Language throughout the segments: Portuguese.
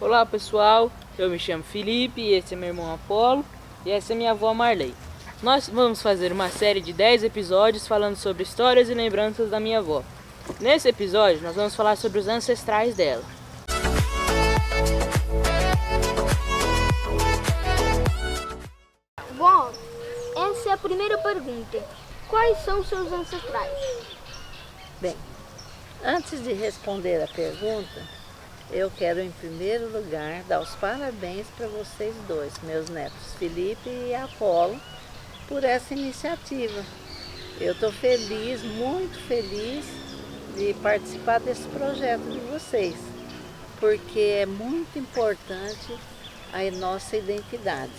Olá pessoal, eu me chamo Felipe e esse é meu irmão Apolo e essa é minha avó Marley. Nós vamos fazer uma série de 10 episódios falando sobre histórias e lembranças da minha avó. Nesse episódio nós vamos falar sobre os ancestrais dela. Bom, essa é a primeira pergunta. Quais são seus ancestrais? Bem, antes de responder a pergunta, eu quero em primeiro lugar dar os parabéns para vocês dois, meus netos Felipe e Apolo, por essa iniciativa. Eu estou feliz, muito feliz de participar desse projeto de vocês, porque é muito importante a nossa identidade.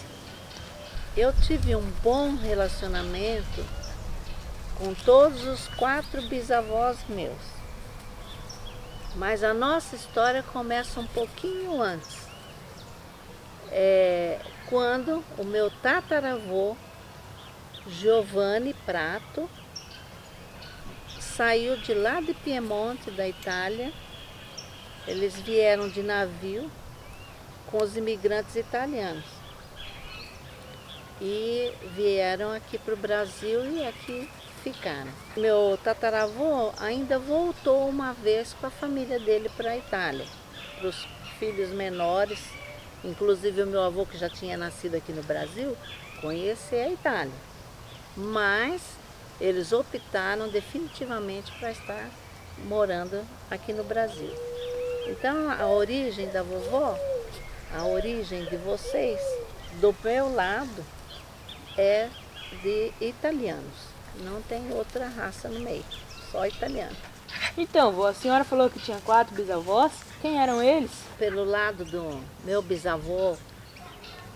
Eu tive um bom relacionamento com todos os 4 bisavós meus. Mas a nossa história começa um pouquinho antes. Quando o meu tataravô, Giovanni Prato, saiu de lá de Piemonte, da Itália. Eles vieram de navio com os imigrantes italianos. E vieram aqui para o Brasil e aqui ficaram. Meu tataravô ainda voltou uma vez com a família dele para a Itália, para os filhos menores, inclusive o meu avô, que já tinha nascido aqui no Brasil, conhecer a Itália. Mas eles optaram definitivamente para estar morando aqui no Brasil. Então a origem da vovó, a origem de vocês, do meu lado, é de italianos. Não tem outra raça no meio, só italiano. Então, vó, a senhora falou que tinha 4 bisavós. Quem eram eles? Pelo lado do meu bisavô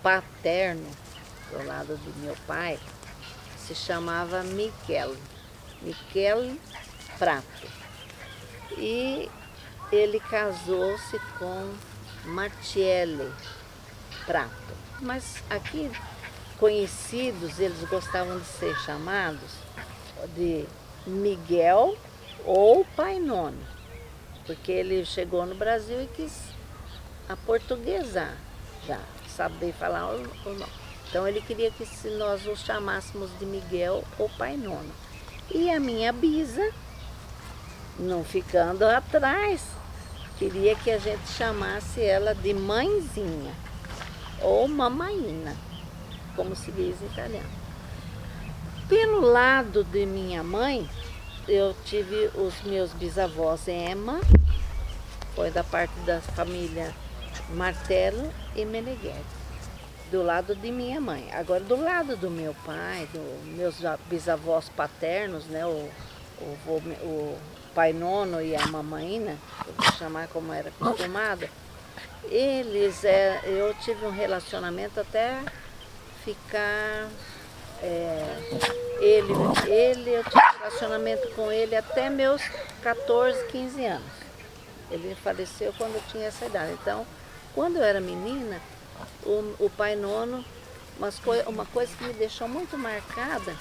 paterno, do lado do meu pai, se chamava Michele Prato. E ele casou-se com Martiele Prato. Mas aqui, conhecidos, eles gostavam de ser chamados de Miguel ou Pai Nono, porque ele chegou no Brasil e quis aportuguesar, já saber falar o nome. Então ele queria que nós os chamássemos de Miguel ou Pai Nono. E a minha bisa, não ficando atrás, queria que a gente chamasse ela de Mãezinha ou Mamaina, como se diz em italiano. Pelo lado de minha mãe, eu tive os meus bisavós Emma, foi da parte da família Martello e Meneghetti, do lado de minha mãe. Agora, do lado do meu pai, dos meus bisavós paternos, né, o Pai Nono e a Mamaina, eu vou chamar como era acostumada, eu tive um relacionamento até ficar... eu tive relacionamento com ele até meus 14, 15 anos. Ele faleceu quando eu tinha essa idade. Então, quando eu era menina, o Pai Nono, uma coisa que me deixou muito marcada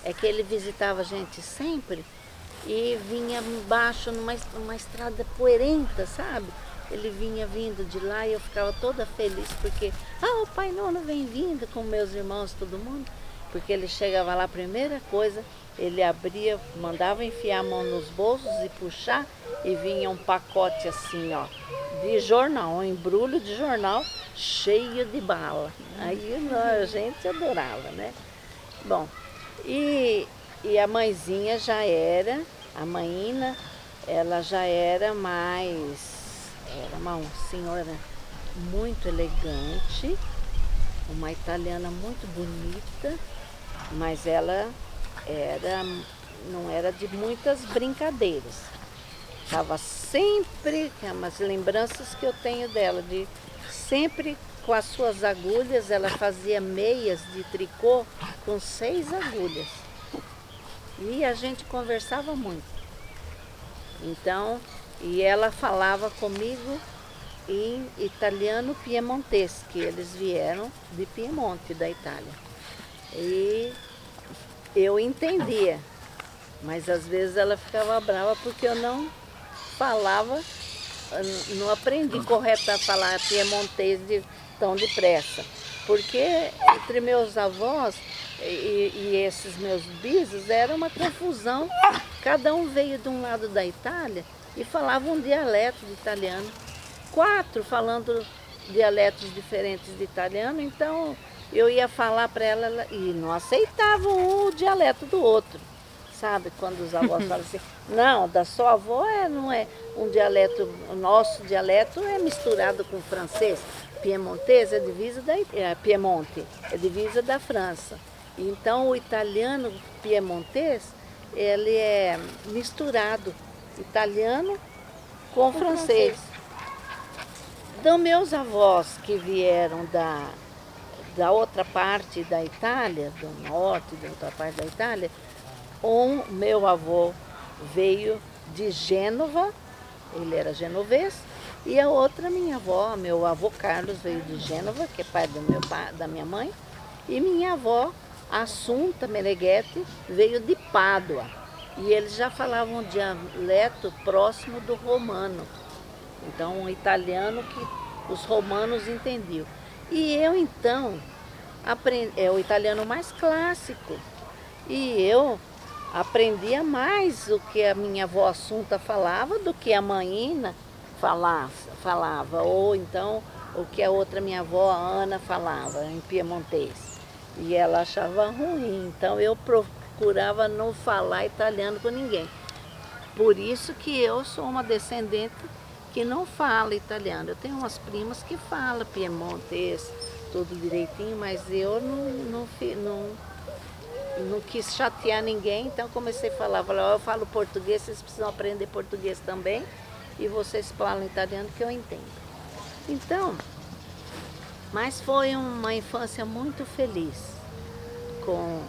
é que ele visitava a gente sempre e vinha embaixo numa estrada poeirenta, sabe? Ele vinha vindo de lá e eu ficava toda feliz porque, o Pai Nono vem vindo com meus irmãos, todo mundo. Porque ele chegava lá, a primeira coisa, ele abria, mandava enfiar a mão nos bolsos e puxar e vinha um pacote assim, ó, de jornal, um embrulho de jornal cheio de bala. Aí a gente adorava, né? Bom, e a mãezinha já era, a Maína, ela já era uma senhora muito elegante, uma italiana muito bonita, mas ela não era de muitas brincadeiras. Estava sempre, umas lembranças que eu tenho dela, de sempre com as suas agulhas, ela fazia meias de tricô com 6 agulhas. E a gente conversava muito. Então, e ela falava comigo em italiano piemontês, que eles vieram de Piemonte, da Itália. E eu entendia, mas às vezes ela ficava brava porque eu não falava não aprendi correto a falar piemontês tão depressa. Porque entre meus avós e esses meus bisos era uma confusão. Cada um veio de um lado da Itália e falava um dialeto de italiano. 4 falando dialetos diferentes de italiano, então eu ia falar para ela e não aceitavam o dialeto do outro. Sabe, quando os avós falam assim, não, da sua avó não é um dialeto, o nosso dialeto é misturado com francês. Piemontês é divisa Piemonte, é divisa da França. Então o italiano piemontês, ele é misturado, italiano com francês. Então meus avós que vieram da outra parte da Itália, do norte, da outra parte da Itália, meu avô veio de Gênova, ele era genovês, e a outra minha avó, meu avô Carlos veio de Gênova, que é pai da minha mãe, e minha avó, Assunta Meneghetti, veio de Pádua. E eles já falavam um dialeto próximo do romano. Então, um italiano que os romanos entendiam. E eu, então, é o italiano mais clássico. E eu aprendia mais o que a minha avó Assunta falava do que a Maína falava. Ou então, o que a outra minha avó, a Ana, falava em piemontês. E ela achava ruim. Então, eu procurava não falar italiano com ninguém. Por isso que eu sou uma descendente que não fala italiano. Eu tenho umas primas que falam piemontês, tudo direitinho, mas eu não quis chatear ninguém, então comecei a falar, eu falo português, vocês precisam aprender português também, e vocês falam italiano que eu entendo. Então, mas foi uma infância muito feliz com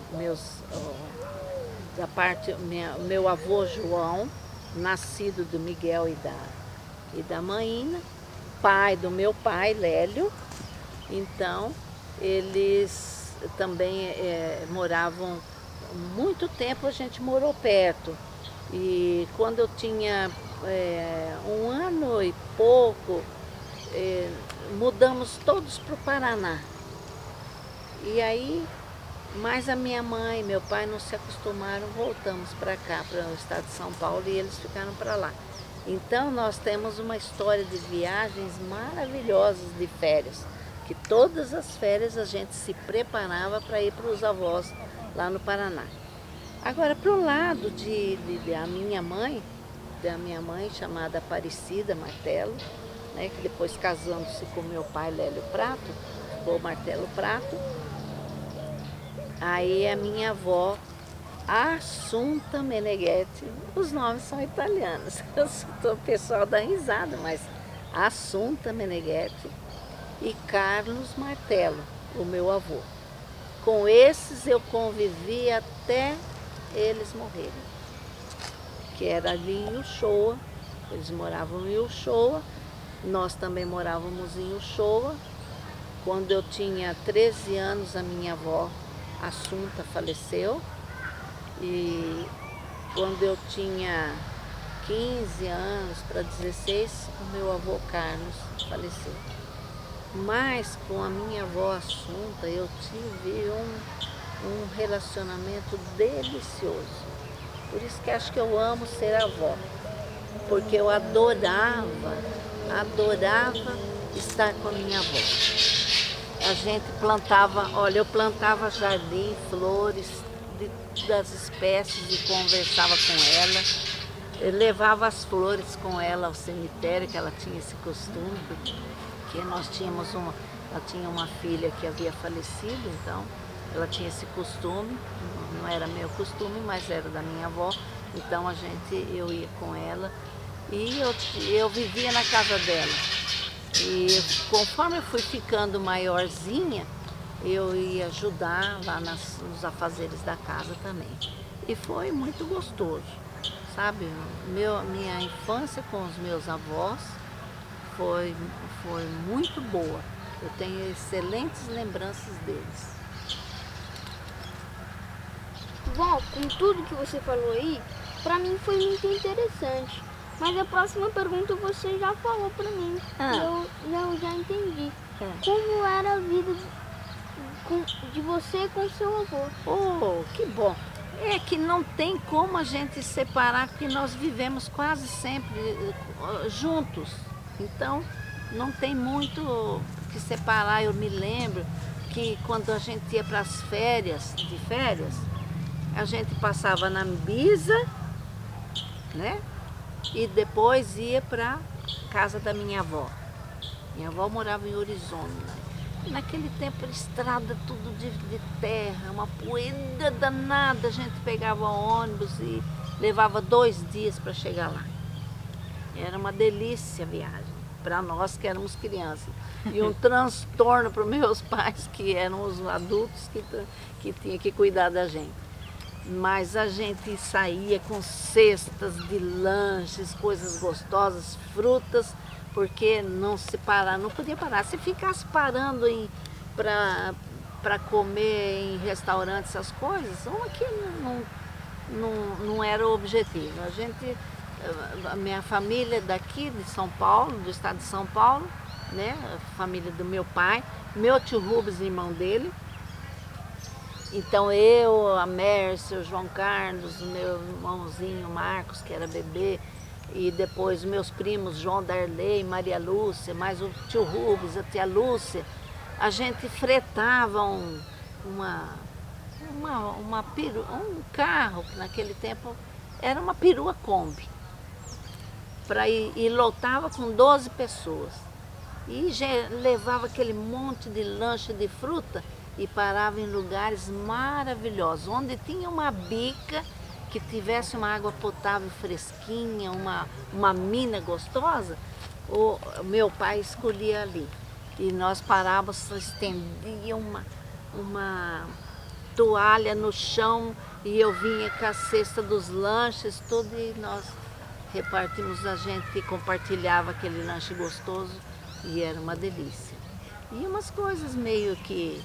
meu avô João, nascido do Miguel e da Maína, pai do meu pai, Lélio. Então, eles também moravam, muito tempo a gente morou perto. E quando eu tinha 1 ano e pouco, mudamos todos para o Paraná. E aí, mas a minha mãe e meu pai não se acostumaram, voltamos para cá, para o estado de São Paulo, e eles ficaram para lá. Então nós temos uma história de viagens maravilhosas de férias, que todas as férias a gente se preparava para ir para os avós lá no Paraná. Agora, para o lado da minha mãe chamada Aparecida Martelo, né, que depois casando-se com meu pai Lélio Prato, ficou Martelo Prato. Aí a minha avó, Assunta Meneghetti, os nomes são italianos, o pessoal dá risada, mas Assunta Meneghetti e Carlos Martelo, o meu avô. Com esses eu convivi até eles morrerem, que era ali em Uchoa, eles moravam em Uchoa, nós também morávamos em Uchoa. Quando eu tinha 13 anos, a minha avó Assunta faleceu, e quando eu tinha 15 anos para 16, o meu avô Carlos faleceu. Mas com a minha avó Assunta eu tive um relacionamento delicioso. Por isso que acho que eu amo ser avó, porque eu adorava estar com a minha avó. A gente plantava, eu plantava jardim, flores das espécies e conversava com ela. Eu levava as flores com ela ao cemitério, que ela tinha esse costume, porque ela tinha uma filha que havia falecido, então ela tinha esse costume, não era meu costume, mas era da minha avó, então eu ia com ela e eu vivia na casa dela. E conforme eu fui ficando maiorzinha, eu ia ajudar lá nos afazeres da casa também. E foi muito gostoso, sabe? Minha infância com os meus avós foi muito boa. Eu tenho excelentes lembranças deles. Vó, com tudo que você falou aí, para mim foi muito interessante. Mas a próxima pergunta você já falou pra mim. Ah. Eu já entendi. É. Como era a vida de você com seu avô? Oh, que bom. É que não tem como a gente separar, porque nós vivemos quase sempre juntos. Então, não tem muito que separar. Eu me lembro que quando a gente ia para as férias, a gente passava na Bisa, né? E depois ia para casa da minha avó. Minha avó morava em Orizona, né? E naquele tempo era estrada tudo de terra, uma poeira danada. A gente pegava ônibus e levava 2 dias para chegar lá. Era uma delícia a viagem, para nós que éramos crianças. E um transtorno para os meus pais, que eram os adultos que tinham que cuidar da gente. Mas a gente saía com cestas de lanches, coisas gostosas, frutas, porque não podia parar. Se ficasse parando para comer em restaurantes, essas coisas, aqui não era o objetivo. A minha família é daqui de São Paulo, do estado de São Paulo, né? A família do meu pai, meu tio Rubens, irmão dele. Então eu, a Mércia, o João Carlos, o meu irmãozinho Marcos, que era bebê, e depois meus primos João Darley, Maria Lúcia, mais o tio Rubens, a tia Lúcia, a gente fretava um carro, que naquele tempo era uma perua Kombi, para ir, e lotava com 12 pessoas. E levava aquele monte de lanche de fruta e parava em lugares maravilhosos, onde tinha uma bica que tivesse uma água potável fresquinha, uma mina gostosa, o meu pai escolhia ali. E nós parávamos, estendia uma toalha no chão e eu vinha com a cesta dos lanches, tudo, e nós repartimos, a gente compartilhava aquele lanche gostoso e era uma delícia. E umas coisas meio que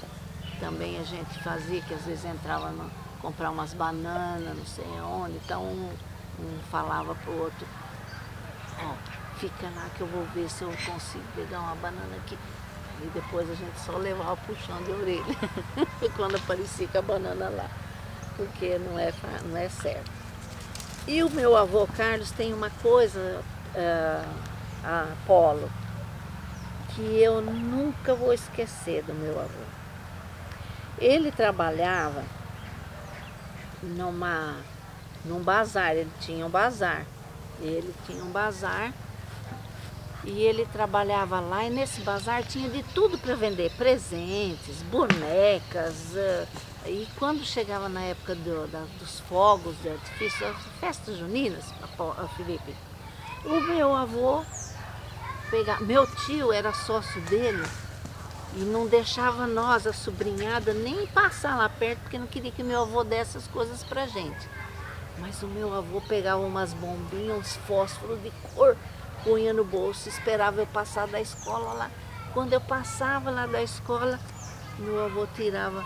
também a gente fazia, que às vezes entrava comprar umas bananas, não sei onde, então um falava para o outro, ó, fica lá que eu vou ver se eu consigo pegar uma banana aqui. E depois a gente só levava puxão de orelha, quando aparecia com a banana lá, porque não é certo. E o meu avô Carlos tem uma coisa, Apolo, que eu nunca vou esquecer do meu avô. Ele trabalhava num bazar, ele tinha um bazar. E ele trabalhava lá, e nesse bazar tinha de tudo para vender, presentes, bonecas. E quando chegava na época dos fogos de artifício, as festas juninas, Felipe, o meu avô meu tio era sócio dele e não deixava nós, a sobrinhada, nem passar lá perto, porque não queria que meu avô desse as coisas pra gente. Mas o meu avô pegava umas bombinhas, uns fósforos de cor, punha no bolso, esperava eu passar da escola lá. Quando eu passava lá da escola, meu avô tirava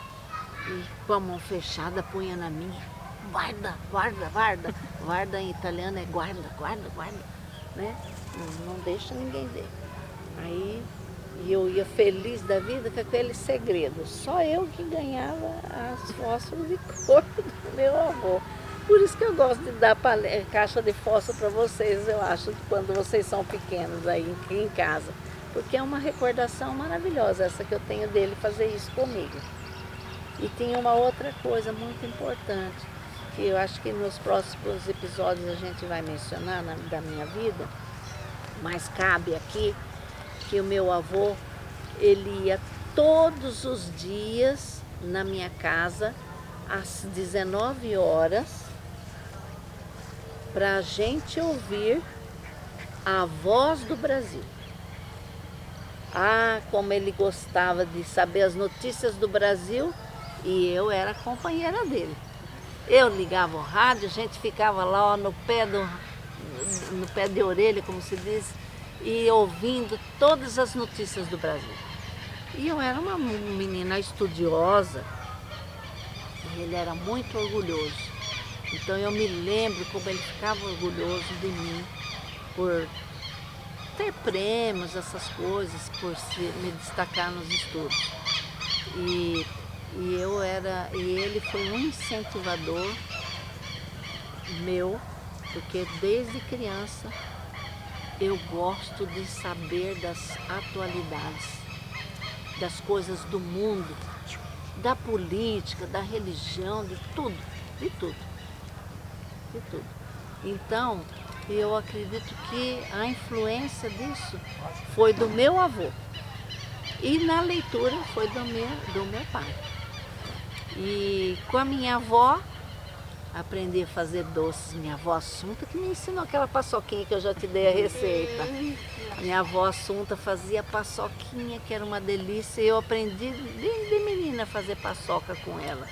e com a mão fechada punha na minha. Guarda, guarda, guarda. Guarda em italiano é guarda, guarda, guarda, né? Não deixa ninguém ver. Aí eu ia feliz da vida com aquele segredo. Só eu que ganhava as fósforos de cor do meu avô. Por isso que eu gosto de dar caixa de fósforo para vocês, eu acho, quando vocês são pequenos aí em casa. Porque é uma recordação maravilhosa essa que eu tenho dele fazer isso comigo. E tinha uma outra coisa muito importante, que eu acho que nos próximos episódios a gente vai mencionar da minha vida, mas cabe aqui que o meu avô, ele ia todos os dias na minha casa às 19 horas para a gente ouvir a voz do Brasil. Ah, como ele gostava de saber as notícias do Brasil, e eu era companheira dele. Eu ligava o rádio, a gente ficava lá ó, no pé de orelha, como se diz, e ouvindo todas as notícias do Brasil. E eu era uma menina estudiosa, e ele era muito orgulhoso. Então eu me lembro como ele ficava orgulhoso de mim, por ter prêmios, essas coisas, por me destacar nos estudos. E ele foi um incentivador meu, porque desde criança eu gosto de saber das atualidades, das coisas do mundo, da política, da religião, de tudo, de tudo, de tudo. Então, eu acredito que a influência disso foi do meu avô. E na leitura foi do meu pai. E com a minha avó, aprendi a fazer doces. Minha avó Assunta que me ensinou aquela paçoquinha que eu já te dei a receita. Minha avó Assunta fazia paçoquinha, que era uma delícia. E eu aprendi de menina a fazer paçoca com ela.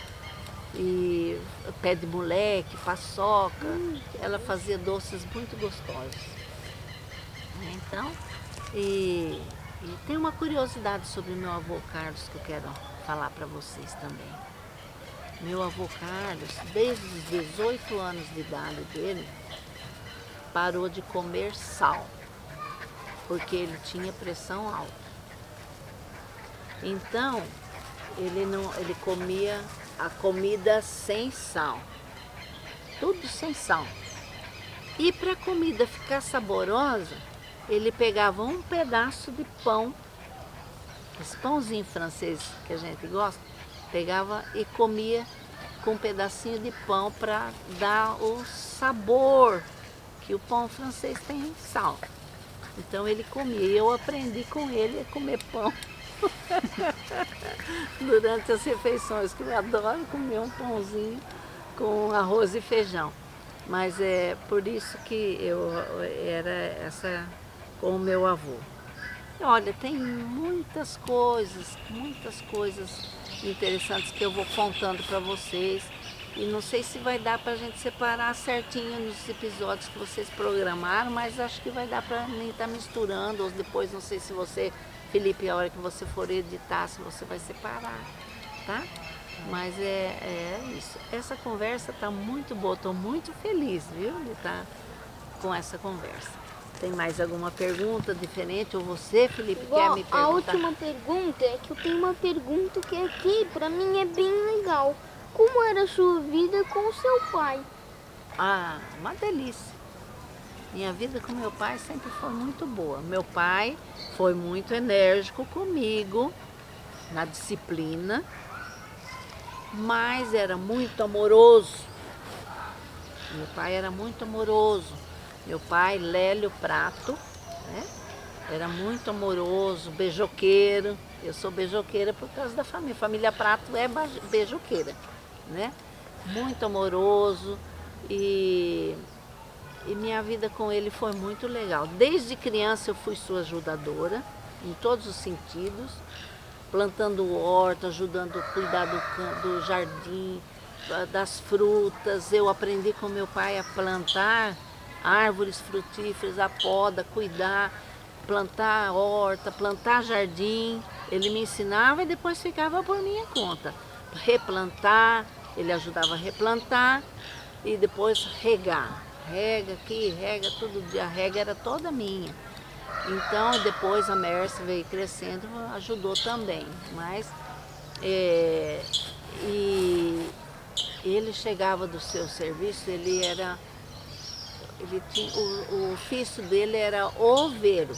E pé de moleque, paçoca. Ela fazia doces muito gostosos. Então, e tem uma curiosidade sobre meu avô Carlos que eu quero falar para vocês também. Meu avô Carlos, desde os 18 anos de idade dele, parou de comer sal, porque ele tinha pressão alta. Então, ele comia a comida sem sal, tudo sem sal. E para a comida ficar saborosa, ele pegava um pedaço de pão, esse pãozinho francês que a gente gosta, pegava e comia com um pedacinho de pão para dar o sabor que o pão francês tem sal. Então ele comia e eu aprendi com ele a comer pão durante as refeições, que eu adoro comer um pãozinho com arroz e feijão. Mas é por isso que eu era essa com o meu avô. Olha, tem muitas coisas interessantes que eu vou contando para vocês. E não sei se vai dar para a gente separar certinho nos episódios que vocês programaram, mas acho que vai dar para mim estar misturando. Ou depois, não sei se você, Felipe, a hora que você for editar, se você vai separar, tá? Mas é isso. Essa conversa está muito boa, estou muito feliz, viu, de estar com essa conversa. Tem mais alguma pergunta diferente? Ou você, Felipe, quer me perguntar? A última pergunta é que eu tenho uma pergunta que aqui, para mim, é bem legal. Como era a sua vida com o seu pai? Ah, uma delícia. Minha vida com meu pai sempre foi muito boa. Meu pai foi muito enérgico comigo na disciplina, mas era muito amoroso. Meu pai era muito amoroso. Meu pai, Lélio Prato, né? Era muito amoroso, beijoqueiro. Eu sou beijoqueira por causa da família. Família Prato é beijoqueira, né? Muito amoroso e minha vida com ele foi muito legal. Desde criança eu fui sua ajudadora, em todos os sentidos, plantando horta, ajudando a cuidar do jardim, das frutas. Eu aprendi com meu pai a plantar árvores frutíferas, a poda, cuidar, plantar horta, plantar jardim. Ele me ensinava e depois ficava por minha conta. Replantar, ele ajudava a replantar e depois regar. Rega aqui, rega todo dia, a rega era toda minha. Então depois a Mércia veio crescendo, ajudou também. Mas e ele chegava do seu serviço, o ofício dele era oveiro.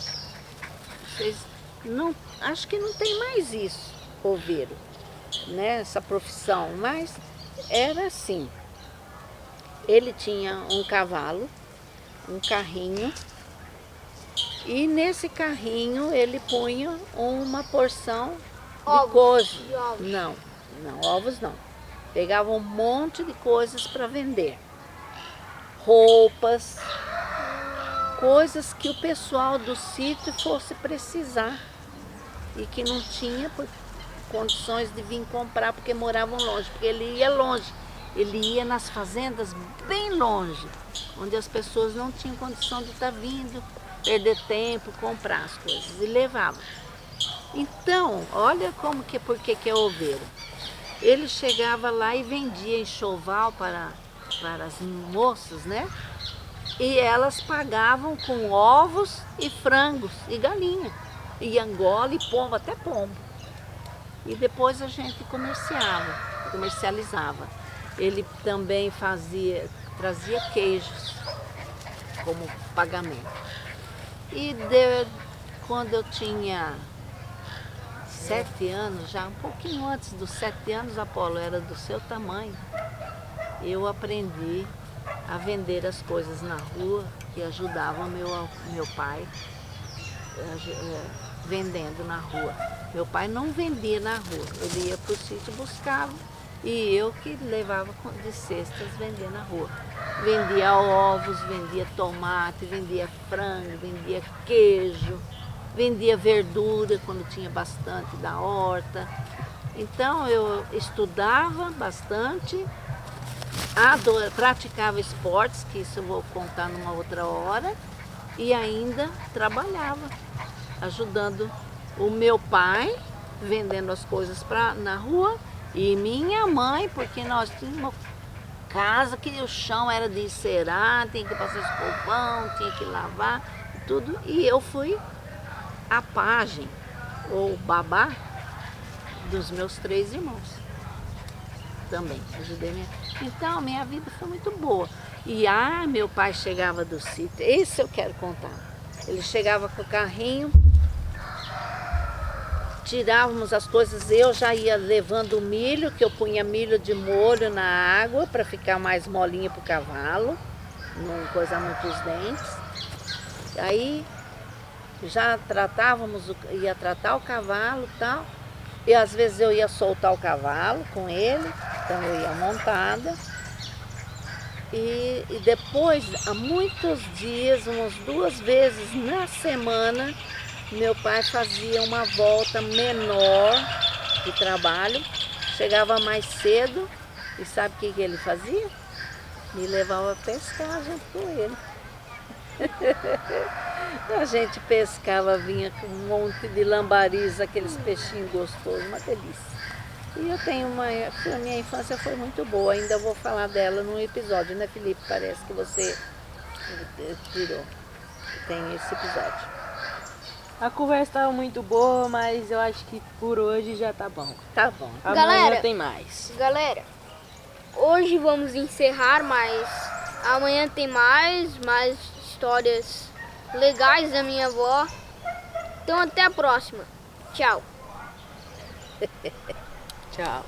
Acho que não tem mais isso, oveiro, né? Essa profissão, mas era assim. Ele tinha um cavalo, um carrinho, e nesse carrinho ele punha uma porção de coisas. Não, ovos não. Pegava um monte de coisas para vender. Roupas, coisas que o pessoal do sítio fosse precisar e que não tinha condições de vir comprar porque moravam longe, porque ele ia longe, ele ia nas fazendas bem longe, onde as pessoas não tinham condição de estar vindo, perder tempo, comprar as coisas e levavam. Então, olha por que é oveiro. Ele chegava lá e vendia enxoval para as moças, né? E elas pagavam com ovos e frangos e galinha. E angola e pombo, até pombo. E depois a gente comercializava. Ele também trazia queijos como pagamento. E quando eu tinha 7 anos, já um pouquinho antes dos 7 anos, Apolo, era do seu tamanho, eu aprendi a vender as coisas na rua, que ajudava meu pai vendendo na rua. Meu pai não vendia na rua, ele ia para o sítio, buscava, e eu que levava de cestas vender na rua. Vendia ovos, vendia tomate, vendia frango, vendia queijo, vendia verdura quando tinha bastante da horta. Então eu estudava bastante, praticava esportes, que isso eu vou contar numa outra hora, e ainda trabalhava, ajudando o meu pai, vendendo as coisas na rua, e minha mãe, porque nós tínhamos uma casa que o chão era de encerar, tinha que passar escovão, tinha que lavar, tudo, e eu fui a pajem, ou babá, dos meus 3 irmãos. Também ajudei Então, minha vida foi muito boa. E meu pai chegava do sítio, esse eu quero contar. Ele chegava com o carrinho, tirávamos as coisas, eu já ia levando o milho, que eu punha milho de molho na água para ficar mais molinha para o cavalo, não coisar muito os dentes. Aí já ia tratar o cavalo e tal. E às vezes eu ia soltar o cavalo com ele, então eu ia montada. E depois, há muitos dias, umas 2 vezes na semana, meu pai fazia uma volta menor de trabalho, chegava mais cedo e sabe o que ele fazia? Me levava a pescar junto com ele. A gente pescava, vinha com um monte de lambariz, aqueles peixinhos gostosos, uma delícia. E eu tenho a minha infância foi muito boa, ainda vou falar dela num episódio, né, Felipe? Parece que você tirou, tem esse episódio. A conversa estava muito boa, mas eu acho que por hoje já tá bom. Tá bom. Amanhã Galera, tem mais. Galera, hoje vamos encerrar, mas amanhã tem mais histórias legais da minha avó. Então até a próxima. Tchau. Tchau.